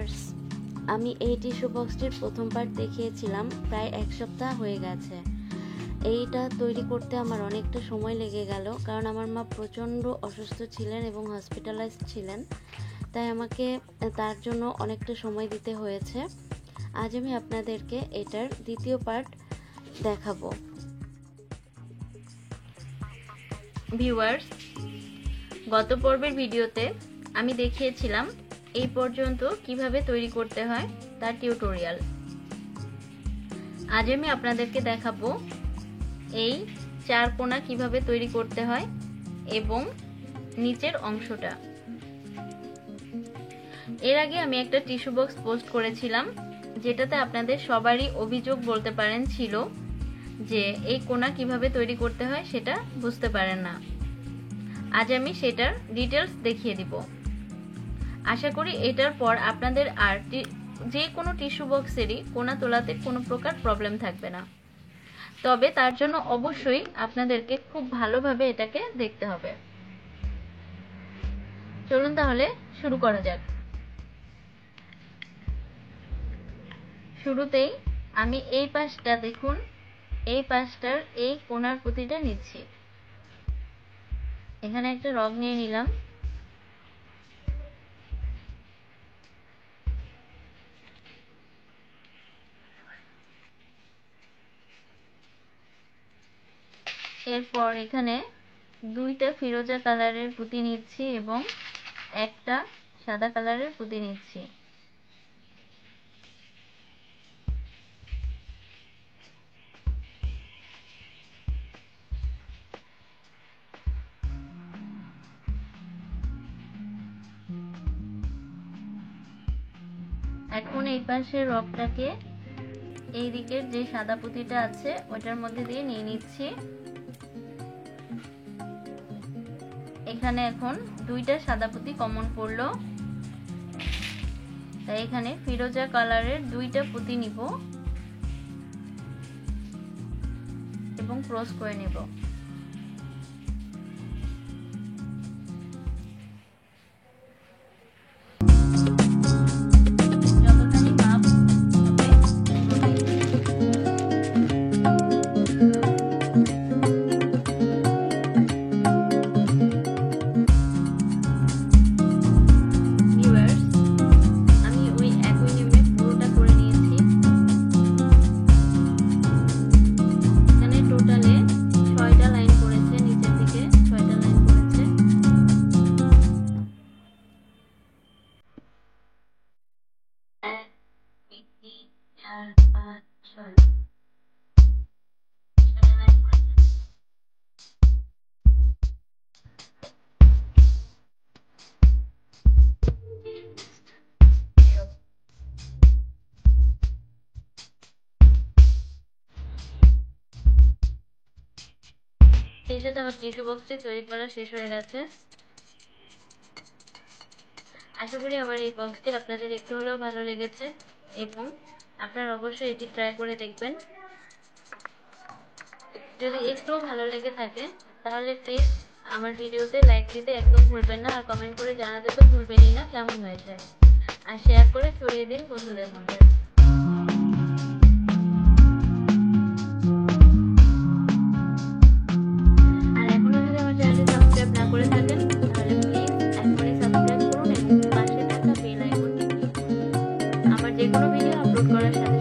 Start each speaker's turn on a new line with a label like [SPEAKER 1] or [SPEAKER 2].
[SPEAKER 1] Viewers, আমি এই tissue বক্সটির প্রথম পার্ট দেখিয়েছিলাম, প্রায় এক সপ্তাহ হয়ে গেছে। এইটা তৈরি করতে আমার অনেকটা সময় লেগে গেল, কারণ আমার মা প্রচণ্ড অসুস্থ ছিলেন এবং হসপিটালাইজড ছিলেন, তাই আমাকে তার জন্য অনেকটা সময় দিতে হয়েছে। আজ আমি আপনাদেরকে এটার দ্বিতীয় পার্ট দেখাবো।
[SPEAKER 2] ভিউয়ার্স, গত পর্বের ভিডিওতে আমি দেখিয়েছিলাম এই পর্যন্ত কিভাবে তৈরি করতে হয় তার টিউটোরিয়াল। আজ আমি আপনাদেরকে দেখাবো এই চার কোণা কিভাবে তৈরি করতে হয় এবং নিচের অংশটা। এর আগে আমি একটা টিস্যু বক্স পোস্ট করেছিলাম, যেটাতে আপনাদের সবারই অভিযোগ বলতে পারেন ছিল যে এই কোণা কিভাবে তৈরি করতে হয় সেটা বুঝতে পারেন না। আজ আমি সেটার ডিটেলস দেখিয়ে দিব। আশা করি এটার পর আপনাদের আর যে কোনো টিস্যু বক্সেরই কোণা তোলাতে কোনো প্রকার প্রবলেম থাকবে না। তবে তার জন্য অবশ্যই আপনাদেরকে খুব ভালোভাবে এটাকে দেখতে হবে। চলুন তাহলে শুরু করা যাক। শুরুতেই আমি এই পাশটা দেখুন, এই পাশটার এই কোণার প্রতিটা নিচ্ছি। এখানে একটা রগ নিয়ে নিলাম। এরপর এখানে দুইটা ফিরোজা কালারের পুঁতি নিচ্ছি এবং একটা সাদা কালারের পুঁতি নিচ্ছি। এখন এই পাশের রগটাকে এই দিকের যে সাদা পুঁতিটা আছে ওটার মধ্যে দিয়ে নিয়ে নিচ্ছি। এখানে এখন দুইটা সাদা পুঁতি কমন পড়লো, তাই এখানে ফিরোজা কালারের দুইটা পুঁতি নিব এবং ক্রস করে নেব। এই সাথে আমার টিস্যু বক্সটি তৈরি করা শেষ হয়ে গেছে। আশা করি আমার এই বক্সটি আপনাদের একটু হলেও ভালো লেগেছে এবং আপনারা অবশ্যই এটি ট্রাই করে দেখবেন। যদি একটুও ভালো লেগে থাকে তাহলে প্লিজ আমার ভিডিওতে লাইক দিতে একদম ভুলবেন না, আর কমেন্ট করে জানাতে তো ভুলবেনই না কেমন হয়েছে, আর শেয়ার করে ছড়িয়ে দিন বন্ধুদের মধ্যে। আর এখনো যদি আমার চ্যানেলটি সাবস্ক্রাইব না করে থাকেন তাহলে প্লিজ এখনই সাবস্ক্রাইব করুন এবং পাশে থাকা বেল আইকনটি ক্লিক করুন। আমার যে কোনো ভিডিও আপলোড করার সাথে